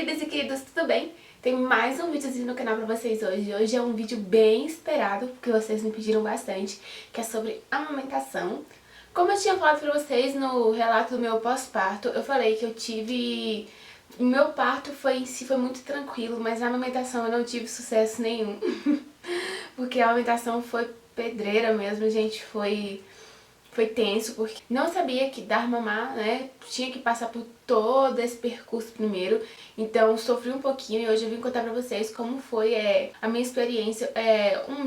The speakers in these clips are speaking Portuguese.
queridas e queridos, tudo bem? Tem mais um videozinho no canal pra vocês hoje. Hoje é um vídeo bem esperado, porque vocês me pediram bastante, que é sobre amamentação. Como eu tinha falado pra vocês no relato do meu pós-parto, eu falei que eu tive... O meu parto em si foi muito tranquilo, mas na amamentação eu não tive sucesso nenhum. Porque a amamentação foi pedreira mesmo, gente, foi tenso, porque não sabia que dar mamar, né, tinha que passar por todo esse percurso primeiro, então sofri um pouquinho e hoje eu vim contar pra vocês como foi a minha experiência.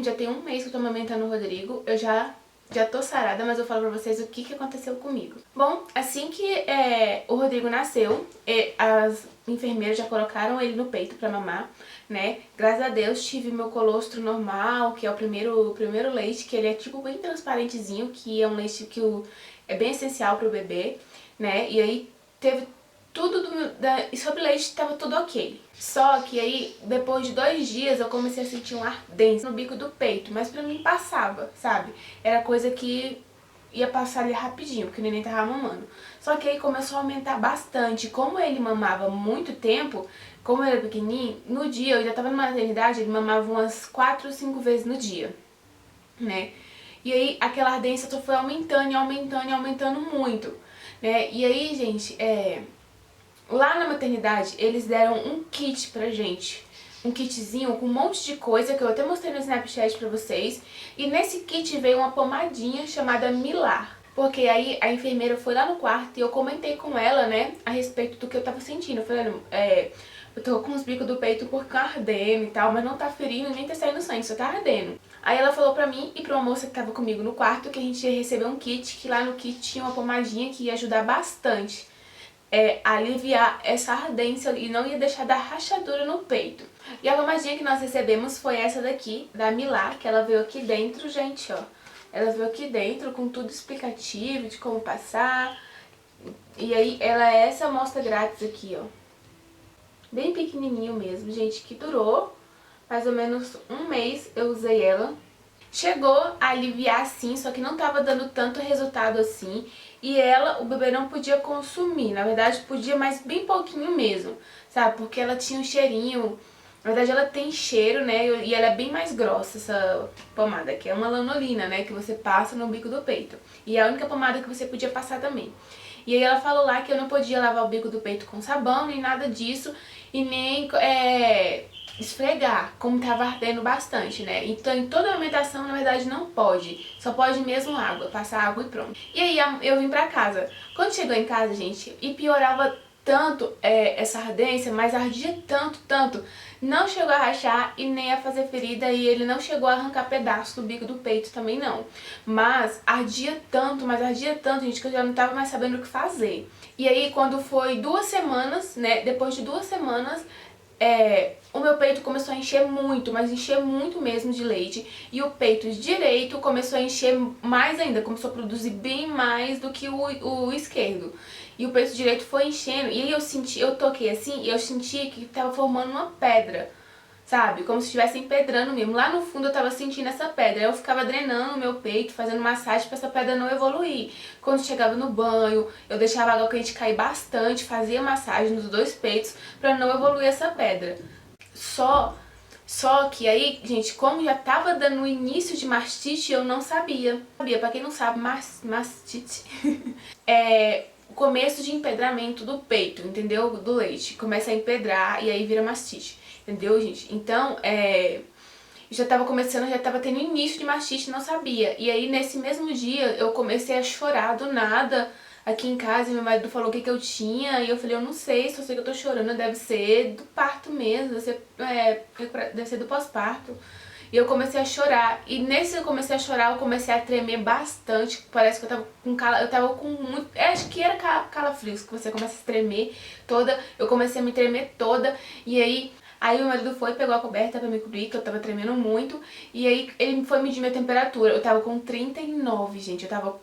Já tem um mês que eu tô amamentando o Rodrigo, eu já tô sarada, mas eu falo pra vocês o que aconteceu comigo. Bom, assim que o Rodrigo nasceu, as enfermeiras já colocaram ele no peito pra mamar, né? Graças a Deus tive meu colostro normal, que é o primeiro leite, que ele é tipo bem transparentezinho, que é um leite que é bem essencial pro bebê, né? E aí teve tudo e sobre o leite tava tudo ok. Só que aí, depois de 2 dias, eu comecei a sentir um ardência no bico do peito, mas pra mim passava, sabe? Era coisa que ia passar ali rapidinho, porque o neném tava mamando. Só que aí começou a aumentar bastante. Como ele mamava muito tempo, como ele era pequenininho, no dia, eu ainda tava na maternidade, ele mamava umas 4 ou 5 vezes no dia, né? E aí aquela ardência só foi aumentando e aumentando e aumentando muito, né? E aí, gente, lá na maternidade, eles deram um kit pra gente. Um kitzinho com um monte de coisa, que eu até mostrei no Snapchat pra vocês. E nesse kit veio uma pomadinha chamada Milar. Porque aí a enfermeira foi lá no quarto e eu comentei com ela, né, a respeito do que eu tava sentindo. Eu falei, eu tô com os bicos do peito por ardendo e tal, mas não tá ferindo nem tá saindo sangue, só tá ardendo. Aí ela falou pra mim e pra uma moça que tava comigo no quarto que a gente ia receber um kit, que lá no kit tinha uma pomadinha que ia ajudar bastante. Aliviar essa ardência e não ia deixar dar rachadura no peito. E a pomadinha que nós recebemos foi essa daqui, da Milar, que ela veio aqui dentro, gente, ó. Ela veio aqui dentro com tudo explicativo de como passar. E aí ela é essa amostra grátis aqui, ó. Bem pequenininho mesmo, gente, que durou mais ou menos um mês eu usei ela. Chegou a aliviar sim, só que não tava dando tanto resultado assim. E o bebê não podia consumir, na verdade podia, mas bem pouquinho mesmo, sabe? Porque ela tinha um cheirinho, na verdade ela tem cheiro, né? E ela é bem mais grossa, essa pomada, que é uma lanolina, né? Que você passa no bico do peito. E é a única pomada que você podia passar também. E aí ela falou lá que eu não podia lavar o bico do peito com sabão, nem nada disso, e nem esfregar, como tava ardendo bastante, né? Então em toda a alimentação, na verdade, não pode. Só pode mesmo água, passar água e pronto. E aí eu vim pra casa. Quando chegou em casa, gente, e piorava tanto essa ardência, mas ardia tanto, não chegou a rachar e nem a fazer ferida, e ele não chegou a arrancar pedaço do bico do peito também não. Mas ardia tanto, gente, que eu já não tava mais sabendo o que fazer. E aí quando foi 2 semanas, né, depois de 2 semanas, o meu peito começou a encher muito, mas encher muito mesmo de leite. E o peito direito começou a encher mais ainda, começou a produzir bem mais do que o esquerdo. E o peito direito foi enchendo, e aí eu toquei assim, e eu senti que tava formando uma pedra, sabe? Como se estivesse empedrando mesmo. Lá no fundo eu tava sentindo essa pedra. Eu ficava drenando o meu peito, fazendo massagem pra essa pedra não evoluir. Quando chegava no banho, eu deixava a água quente cair bastante, fazia massagem nos 2 peitos pra não evoluir essa pedra. Só que aí, gente, como já tava dando o início de mastite, eu não sabia. Pra quem não sabe, mastite o começo de empedramento do peito, entendeu? Do leite. Começa a empedrar e aí vira mastite. Entendeu, gente? Então, já tava tendo início de mastite, não sabia. E aí, nesse mesmo dia, eu comecei a chorar do nada aqui em casa. E meu marido falou o que eu tinha. E eu falei, eu não sei, só sei que eu tô chorando. Deve ser do parto mesmo, deve ser do pós-parto. E eu comecei a chorar. E nesse que eu comecei a chorar, eu comecei a tremer bastante. Parece que eu tava com muito... acho que era calafrios, que você começa a tremer toda. Eu comecei a me tremer toda. E aí meu marido foi, pegou a coberta pra me cobrir, que eu tava tremendo muito. E aí ele foi medir minha temperatura. Eu tava com 39, gente. Eu tava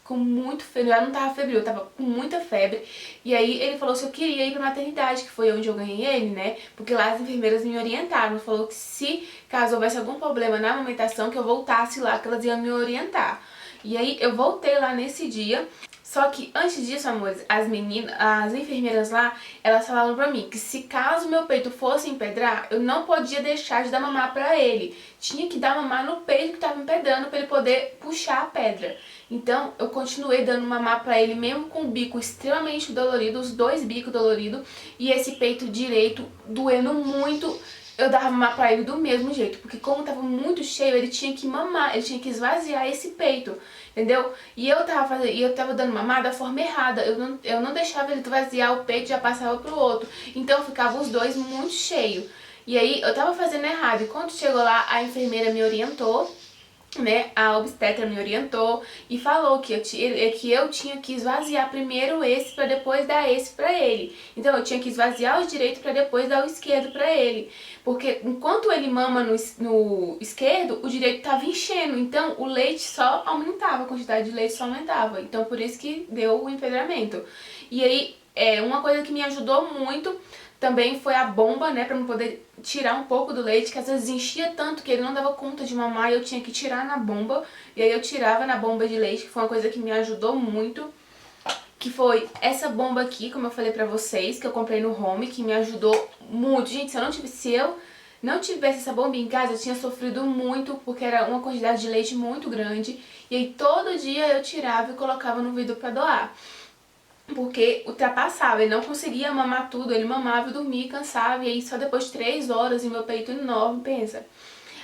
com muito febre, eu não tava febril, eu tava com muita febre. E aí ele falou se eu queria ir pra maternidade, que foi onde eu ganhei ele, né? Porque lá as enfermeiras me orientaram. Falou que se caso houvesse algum problema na amamentação, que eu voltasse lá, que elas iam me orientar. E aí eu voltei lá nesse dia. Só que antes disso, amores, as enfermeiras lá, elas falaram pra mim que se caso meu peito fosse empedrar, eu não podia deixar de dar mamar pra ele. Tinha que dar mamar no peito que tava empedrando pra ele poder puxar a pedra. Então, eu continuei dando mamar pra ele mesmo com o bico extremamente dolorido, os dois bicos doloridos, e esse peito direito doendo muito. Eu dava mamar pra ele do mesmo jeito, porque como tava muito cheio, ele tinha que mamar, ele tinha que esvaziar esse peito, entendeu? E eu tava dando mamar da forma errada, eu não deixava ele esvaziar o peito e já passava pro outro, então ficava os dois muito cheios. E aí eu tava fazendo errado, e quando chegou lá, a enfermeira me orientou, né, a obstetra me orientou e falou que eu tinha que esvaziar primeiro esse pra depois dar esse pra ele. Então eu tinha que esvaziar o direito pra depois dar o esquerdo pra ele. Porque enquanto ele mama no esquerdo, o direito tava enchendo. Então o leite só aumentava, a quantidade de leite só aumentava. Então por isso que deu o empedramento. E aí, uma coisa que me ajudou muito também foi a bomba, né, pra eu poder tirar um pouco do leite, que às vezes enchia tanto que ele não dava conta de mamar e eu tinha que tirar na bomba. E aí eu tirava na bomba de leite, que foi uma coisa que me ajudou muito. Que foi essa bomba aqui, como eu falei pra vocês, que eu comprei no Home, que me ajudou muito. Gente, se eu não tivesse essa bomba em casa, eu tinha sofrido muito, porque era uma quantidade de leite muito grande. E aí todo dia eu tirava e colocava no vidro pra doar. Porque ultrapassava, ele não conseguia mamar tudo, ele mamava e dormia, cansava, e aí só depois de 3 horas, e meu peito enorme, pensa.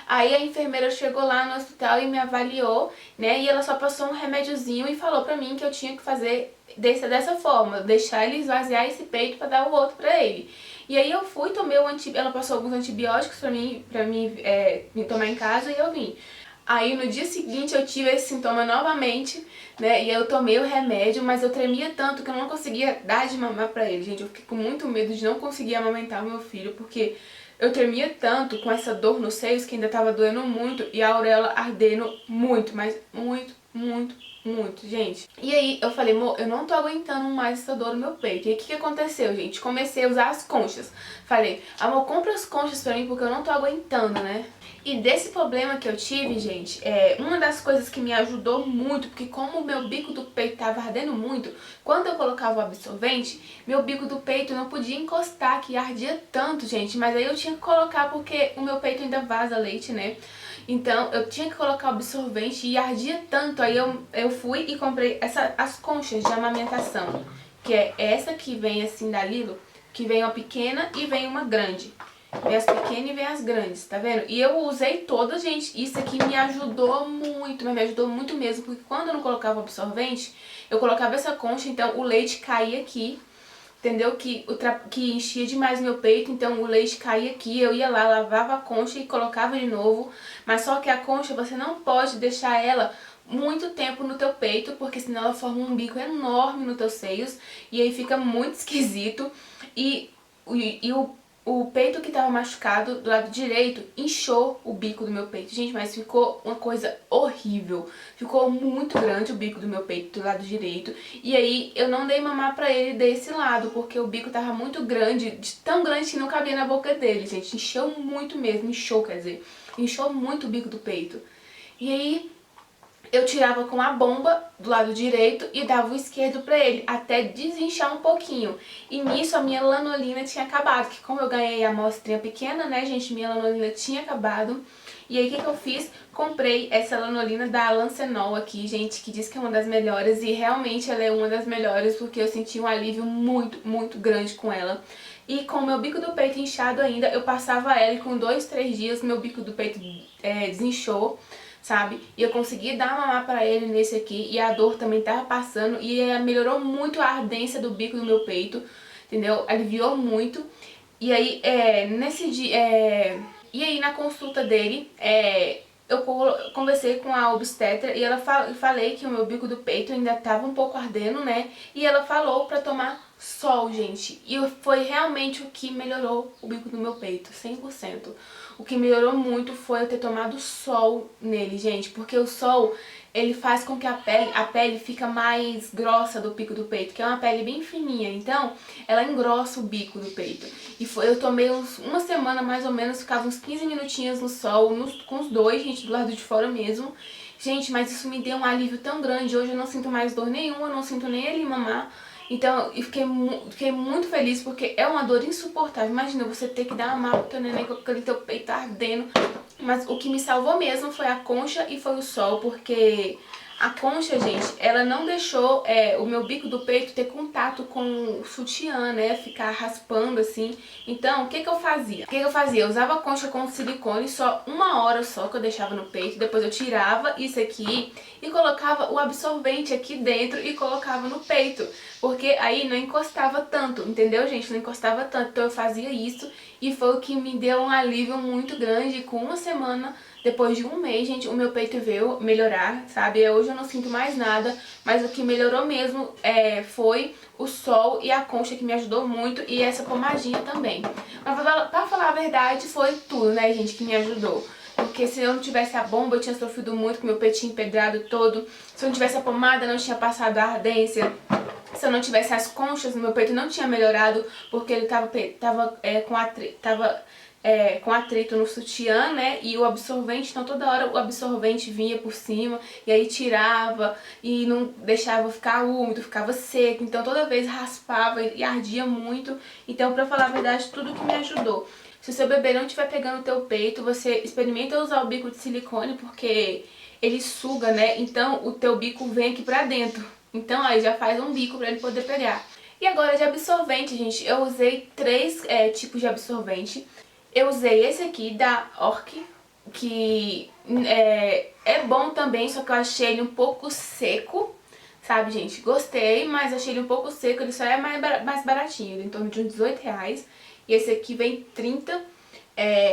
Aí a enfermeira chegou lá no hospital e me avaliou, né, e ela só passou um remédiozinho e falou pra mim que eu tinha que fazer dessa forma, deixar ele esvaziar esse peito pra dar o outro pra ele. E aí eu fui, tomei ela passou alguns antibióticos pra mim me tomar em casa e eu vim. Aí no dia seguinte eu tive esse sintoma novamente, né, e eu tomei o remédio, mas eu tremia tanto que eu não conseguia dar de mamar pra ele, gente. Eu fiquei com muito medo de não conseguir amamentar o meu filho, porque eu tremia tanto com essa dor nos seios que ainda tava doendo muito e a auréola ardendo muito, mas muito, gente. E aí eu falei, amor, eu não tô aguentando mais essa dor no meu peito. E aí o que aconteceu, gente? Comecei a usar as conchas. Falei, amor, compra as conchas pra mim porque eu não tô aguentando, né? E desse problema que eu tive, gente, uma das coisas que me ajudou muito, porque como o meu bico do peito tava ardendo muito, quando eu colocava o absorvente, meu bico do peito não podia encostar, que ardia tanto, gente, mas aí eu tinha que colocar porque o meu peito ainda vaza leite, né? Então eu tinha que colocar o absorvente e ardia tanto, aí eu fui e comprei as conchas de amamentação, que é essa que vem assim da Lilo, que vem uma pequena e vem uma grande. Vem as pequenas e vem as grandes, tá vendo? E eu usei todas, gente. Isso aqui me ajudou muito, mas me ajudou muito mesmo. Porque quando eu não colocava absorvente, eu colocava essa concha, então o leite caía aqui. Entendeu? Que enchia demais meu peito, então o leite caía aqui. Eu ia lá, lavava a concha e colocava de novo. Mas só que a concha, você não pode deixar ela muito tempo no teu peito, porque senão ela forma um bico enorme nos teus seios. E aí fica muito esquisito. E o peito que tava machucado do lado direito inchou o bico do meu peito. Gente, mas ficou uma coisa horrível. Ficou muito grande o bico do meu peito do lado direito. E aí eu não dei mamar pra ele desse lado, porque o bico tava muito grande, tão grande que não cabia na boca dele, gente. Encheu muito mesmo, inchou, quer dizer. Inchou muito o bico do peito. E aí eu tirava com a bomba do lado direito e dava o esquerdo pra ele, até desinchar um pouquinho. E nisso a minha lanolina tinha acabado, que como eu ganhei a amostrinha pequena, né, gente, minha lanolina tinha acabado. E aí o que eu fiz? Comprei essa lanolina da Lancenol aqui, gente, que diz que é uma das melhores, e realmente ela é uma das melhores, porque eu senti um alívio muito grande com ela. E com o meu bico do peito inchado ainda, eu passava ela e com 2, 3 dias meu bico do peito desinchou, sabe? E eu consegui dar mamar pra ele nesse aqui, e a dor também tava passando, e melhorou muito a ardência do bico do meu peito, entendeu? Aliviou muito. E aí, nesse dia, e aí na consulta dele, eu conversei com a obstetra e ela falei que o meu bico do peito ainda tava um pouco ardendo, né? E ela falou pra tomar sol, gente. E foi realmente o que melhorou o bico do meu peito, 100%. O que melhorou muito foi eu ter tomado sol nele, gente. Porque o sol, ele faz com que a pele fica mais grossa do bico do peito, que é uma pele bem fininha. Então, ela engrossa o bico do peito. E eu tomei uma semana mais ou menos, ficava uns 15 minutinhos no sol, com os dois, gente, do lado de fora mesmo. Gente, mas isso me deu um alívio tão grande. Hoje eu não sinto mais dor nenhuma, eu não sinto nem ele mamar. Então, eu fiquei muito feliz porque é uma dor insuportável. Imagina você ter que dar uma mala pro teu neném com aquele teu peito ardendo. Mas o que me salvou mesmo foi a concha e foi o sol, porque a concha, gente, ela não deixou o meu bico do peito ter contato com o sutiã, né? Ficar raspando assim. Então, o que que eu fazia? Eu usava a concha com silicone só 1 hora só que eu deixava no peito. Depois eu tirava isso aqui e colocava o absorvente aqui dentro e colocava no peito. Porque aí não encostava tanto, entendeu, gente? Não encostava tanto. Então eu fazia isso e foi o que me deu um alívio muito grande. Com 1 semana, depois de 1 mês, gente, o meu peito veio melhorar, sabe? Hoje eu não sinto mais nada, mas o que melhorou mesmo foi o sol e a concha, que me ajudou muito, e essa pomadinha também. Mas pra falar a verdade, foi tudo, né, gente, que me ajudou. Porque se eu não tivesse a bomba, eu tinha sofrido muito com meu peitinho empedrado todo. Se eu não tivesse a pomada, não tinha passado a ardência. Se eu não tivesse as conchas, meu peito não tinha melhorado, porque ele tava com atrito no sutiã, né? E o absorvente, então toda hora o absorvente vinha por cima e aí tirava e não deixava ficar úmido, ficava seco. Então toda vez raspava e ardia muito. Então, pra falar a verdade, tudo que me ajudou. Se o seu bebê não estiver pegando o teu peito, você experimenta usar o bico de silicone, porque ele suga, né? Então o teu bico vem aqui pra dentro. Então aí já faz um bico pra ele poder pegar. E agora de absorvente, gente, eu usei 3 tipos de absorvente. Eu usei esse aqui da Ork, que é bom também, só que eu achei ele um pouco seco, sabe, gente? Gostei, mas achei ele um pouco seco, ele só é mais baratinho, em torno de uns R$18. E esse aqui vem 30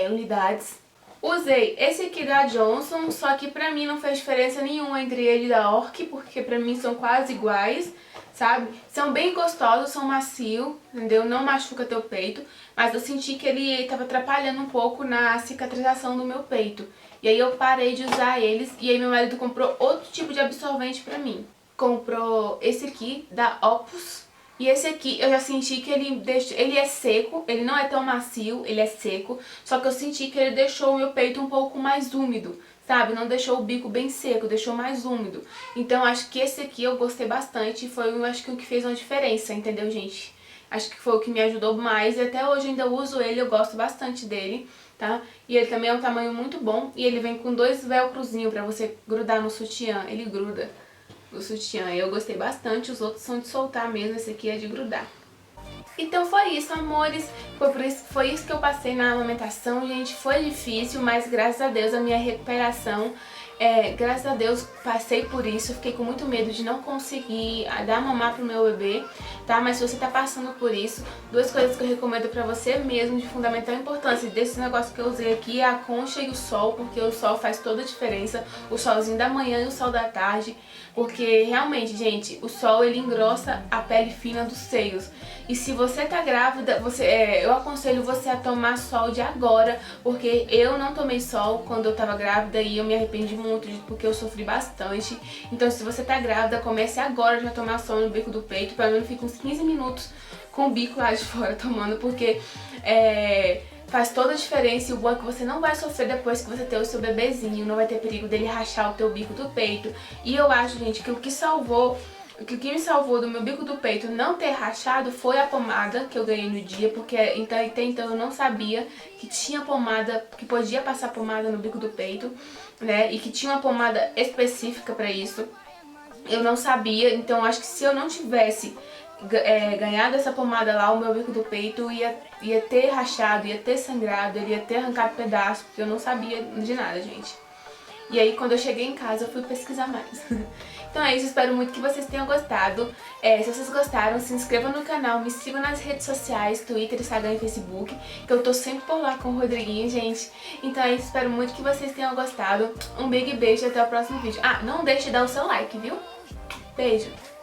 unidades. Usei esse aqui da Johnson, só que pra mim não fez diferença nenhuma entre ele e da Ork, porque pra mim são quase iguais, sabe? São bem gostosos, são macios, entendeu? Não machuca teu peito, mas eu senti que ele tava atrapalhando um pouco na cicatrização do meu peito. E aí eu parei de usar eles, e aí meu marido comprou outro tipo de absorvente pra mim. Comprou esse aqui da Opus. E esse aqui eu já senti que ele é seco, ele não é tão macio, ele é seco, só que eu senti que ele deixou o meu peito um pouco mais úmido, sabe? Não deixou o bico bem seco, deixou mais úmido. Então acho que esse aqui eu gostei bastante e foi, acho que o que fez uma diferença, entendeu, gente? Acho que foi o que me ajudou mais e até hoje ainda uso ele, eu gosto bastante dele, tá? E ele também é um tamanho muito bom e ele vem com 2 velcrozinhos pra você grudar no sutiã, ele gruda o sutiã. Eu gostei bastante, os outros são de soltar mesmo, esse aqui é de grudar. Então foi isso, amores, foi isso que eu passei na amamentação, gente. Foi difícil, mas graças a Deus a minha recuperação, graças a Deus passei por isso. Eu fiquei com muito medo de não conseguir dar mamar pro meu bebê, tá? Mas se você tá passando por isso, 2 coisas que eu recomendo pra você mesmo, de fundamental importância desse negócio que eu usei aqui, é a concha e o sol, porque o sol faz toda a diferença, o solzinho da manhã e o sol da tarde, porque realmente, gente, o sol ele engrossa a pele fina dos seios. E se você tá grávida, eu aconselho você a tomar sol de agora, porque eu não tomei sol quando eu tava grávida e eu me arrependi muito, porque eu sofri bastante. Então se você tá grávida, comece agora já a tomar sol no bico do peito, pelo menos fica uns 15 minutos com o bico lá de fora tomando, porque faz toda a diferença. E o bom é que você não vai sofrer depois que você ter o seu bebezinho, não vai ter perigo dele rachar o teu bico do peito. E eu acho, gente, que o que me salvou do meu bico do peito não ter rachado foi a pomada que eu ganhei no dia, porque até então eu não sabia que tinha pomada, que podia passar pomada no bico do peito, né, e que tinha uma pomada específica pra isso. Eu não sabia, então acho que se eu não tivesse ganhado essa pomada lá, o meu bico do peito ia ter rachado, ia ter sangrado, ele ia ter arrancado pedaço, porque eu não sabia de nada, gente. E aí quando eu cheguei em casa eu fui pesquisar mais. Então é isso, espero muito que vocês tenham gostado. Se vocês gostaram, se inscrevam no canal, me sigam nas redes sociais, Twitter, Instagram e Facebook, que eu tô sempre por lá com o Rodriguinho, gente. Então é isso, espero muito que vocês tenham gostado. Um big beijo e até o próximo vídeo. Ah, não deixe de dar o seu like, viu? Beijo!